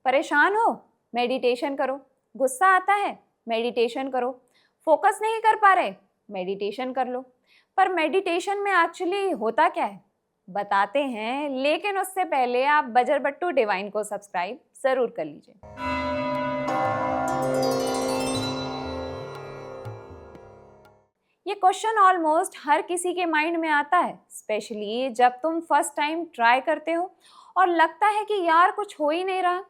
परेशान हो, मेडिटेशन करो। गुस्सा आता है, मेडिटेशन करो। फोकस नहीं कर पा रहे, मेडिटेशन कर लो। पर मेडिटेशन में एक्चुअली होता क्या है, बताते हैं, लेकिन उससे पहले आप बजर बट्टू डिवाइन को सब्सक्राइब जरूर कर लीजिए। ये क्वेश्चन ऑलमोस्ट हर किसी के माइंड में आता है, स्पेशली जब तुम फर्स्ट टाइम ट्राई करते हो और लगता है कि यार कुछ हो ही नहीं रहा।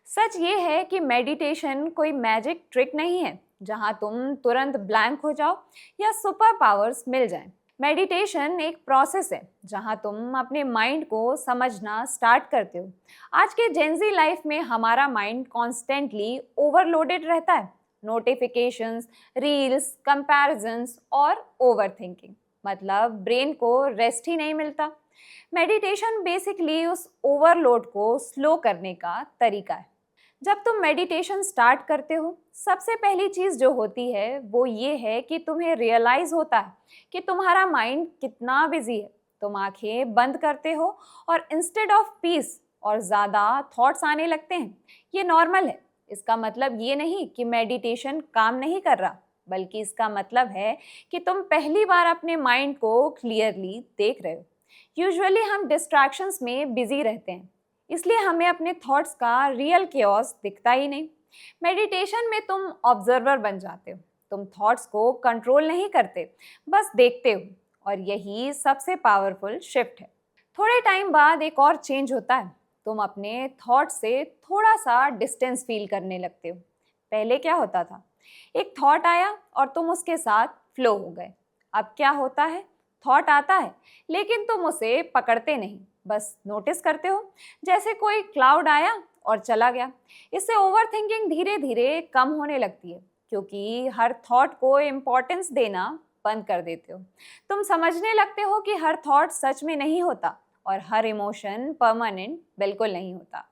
सच ये है कि मेडिटेशन कोई मैजिक ट्रिक नहीं है जहां तुम तुरंत ब्लैंक हो जाओ या सुपर पावर्स मिल जाएं। मेडिटेशन एक प्रोसेस है जहां तुम अपने माइंड को समझना स्टार्ट करते हो। आज के जेंजी लाइफ में हमारा माइंड कॉन्स्टेंटली ओवरलोडेड रहता है। नोटिफिकेशंस, रील्स, कंपैरिजंस और ओवरथिंकिंग, मतलब ब्रेन को रेस्ट ही नहीं मिलता। मेडिटेशन बेसिकली उस ओवरलोड को स्लो करने का तरीका है। जब तुम मेडिटेशन स्टार्ट करते हो, सबसे पहली चीज जो होती है वो ये है कि तुम्हें रियलाइज होता है कि तुम्हारा माइंड कितना बिजी है। तुम आंखें बंद करते हो और इंस्टेड ऑफ पीस और ज्यादा थॉट्स आने लगते हैं। ये नॉर्मल है। इसका मतलब ये नहीं कि मेडिटेशन काम नहीं कर रहा, बल्कि इसका मतलब है कि तुम पहली बार अपने माइंड को क्लियरली देख रहे हो। यूजुअली हम डिस्ट्रैक्शंस में बिजी रहते हैं, इसलिए हमें अपने थॉट्स का रियल केओस दिखता ही नहीं। मेडिटेशन में तुम ऑब्जर्वर बन जाते हो। तुम थॉट्स को कंट्रोल नहीं करते, बस देखते हो। और यही सबसे पावरफुल शिफ्ट है। थोड़े टाइम बाद एक और चेंज होता है। तुम अपने थॉट से थोड़ा सा डिस्टेंस फील करने लगते हो। पहले क्या होता था, एक थॉट आया और तुम उसके साथ फ्लो हो गए। अब क्या होता है, थॉट आता है लेकिन तुम उसे पकड़ते नहीं, बस नोटिस करते हो, जैसे कोई क्लाउड आया और चला गया। इससे ओवरथिंकिंग धीरे धीरे कम होने लगती है, क्योंकि हर थॉट को इम्पोर्टेंस देना बंद कर देते हो। तुम समझने लगते हो कि हर थॉट सच में नहीं होता और हर इमोशन परमानेंट बिल्कुल नहीं होता।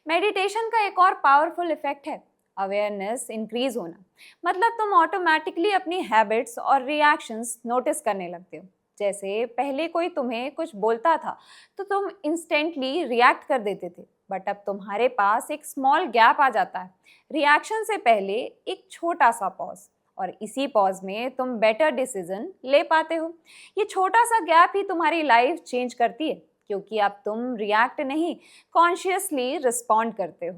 मेडिटेशन का एक और पावरफुल इफेक्ट है अवेयरनेस इंक्रीज होना। मतलब तुम ऑटोमेटिकली अपनी हैबिट्स और रिएक्शंस नोटिस करने लगते हो। जैसे पहले कोई तुम्हें कुछ बोलता था तो तुम इंस्टेंटली रिएक्ट कर देते थे, बट अब तुम्हारे पास एक स्मॉल गैप आ जाता है। रिएक्शन से पहले एक छोटा सा पॉज, और इसी पॉज में तुम बेटर डिसीजन ले पाते हो। ये छोटा सा गैप ही तुम्हारी लाइफ चेंज करती है, क्योंकि अब तुम रिएक्ट नहीं, कॉन्शियसली रिस्पॉन्ड करते हो।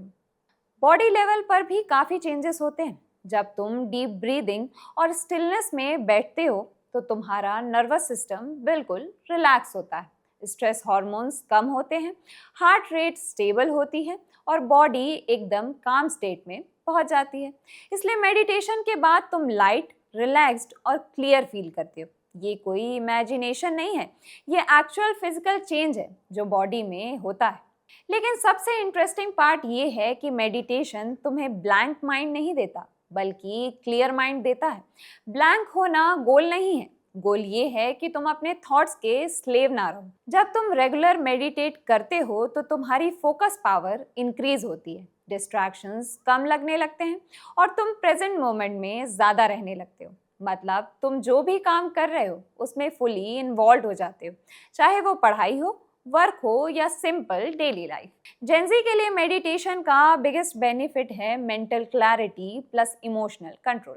बॉडी लेवल पर भी काफ़ी चेंजेस होते हैं। जब तुम डीप ब्रीदिंग और स्टिलनेस में बैठते हो तो तुम्हारा नर्वस सिस्टम बिल्कुल रिलैक्स होता है। स्ट्रेस हार्मोन्स कम होते हैं, हार्ट रेट स्टेबल होती है और बॉडी एकदम काम स्टेट में पहुंच जाती है। इसलिए मेडिटेशन के बाद तुम लाइट, रिलैक्स्ड और क्लियर फील करते हो। ये कोई इमेजिनेशन नहीं है, ये एक्चुअल फिजिकल चेंज है जो बॉडी में होता है। लेकिन सबसे इंटरेस्टिंग पार्ट ये है कि मेडिटेशन तुम्हें ब्लैंक माइंड नहीं देता, बल्कि क्लियर माइंड देता है। ब्लैंक होना गोल नहीं है, गोल ये है कि तुम अपने थॉट्स के स्लेव ना रहो। जब तुम रेगुलर मेडिटेट करते हो तो तुम्हारी फोकस पावर इंक्रीज होती है, डिस्ट्रैक्शंस कम लगने लगते हैं और तुम प्रेजेंट मोमेंट में ज़्यादा रहने लगते हो। मतलब तुम जो भी काम कर रहे हो उसमें फुली इन्वॉल्व हो जाते हो, चाहे वो पढ़ाई हो, वर्क हो या सिंपल डेली लाइफ। जेंजी के लिए मेडिटेशन का बिगेस्ट बेनिफिट है mental clarity plus emotional control.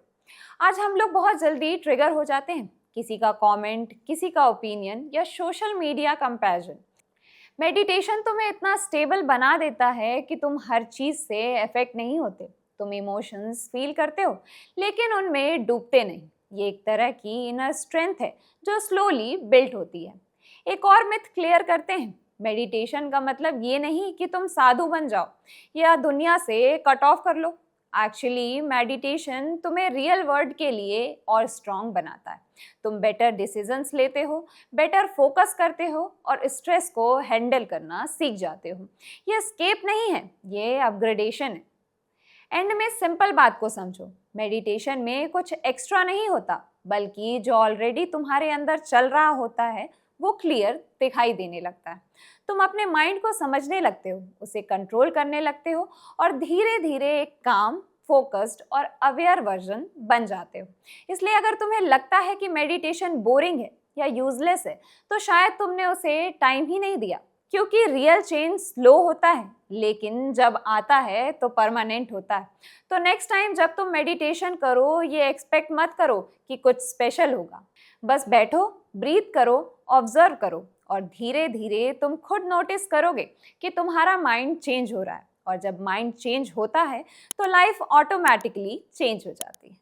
आज हम लोग बहुत जल्दी ट्रिगर हो जाते हैं, किसी का कमेंट, किसी का ओपिनियन या सोशल मीडिया कंपैरिजन। मेडिटेशन तुम्हें इतना स्टेबल बना देता है कि तुम हर चीज़ से अफेक्ट नहीं होते। तुम इमोशंस फील करते हो लेकिन उनमें डूबते नहीं। ये एक तरह की इनर स्ट्रेंथ है जो स्लोली बिल्ट होती है। एक और मिथ क्लियर करते हैं, मेडिटेशन का मतलब ये नहीं कि तुम साधु बन जाओ या दुनिया से कट ऑफ कर लो। एक्चुअली मेडिटेशन तुम्हें रियल वर्ल्ड के लिए और स्ट्रांग बनाता है। तुम बेटर डिसीजंस लेते हो, बेटर फोकस करते हो और स्ट्रेस को हैंडल करना सीख जाते हो। ये एस्केप नहीं है, ये अपग्रेडेशन है। एंड में सिंपल बात को समझो, मेडिटेशन में कुछ एक्स्ट्रा नहीं होता, बल्कि जो ऑलरेडी तुम्हारे अंदर चल रहा होता है वो क्लियर दिखाई देने लगता है। तुम अपने माइंड को समझने लगते हो, उसे कंट्रोल करने लगते हो और धीरे धीरे एक काम, फोकस्ड और अवेयर वर्जन बन जाते हो। इसलिए अगर तुम्हें लगता है कि मेडिटेशन बोरिंग है या यूजलेस है, तो शायद तुमने उसे टाइम ही नहीं दिया। क्योंकि रियल चेंज स्लो होता है, लेकिन जब आता है तो परमानेंट होता है। तो नेक्स्ट टाइम जब तुम मेडिटेशन करो, ये एक्सपेक्ट मत करो कि कुछ स्पेशल होगा। बस बैठो, ब्रीथ करो, ऑब्जर्व करो, और धीरे धीरे तुम खुद नोटिस करोगे कि तुम्हारा माइंड चेंज हो रहा है। और जब माइंड चेंज होता है तो लाइफ ऑटोमेटिकली चेंज हो जाती है।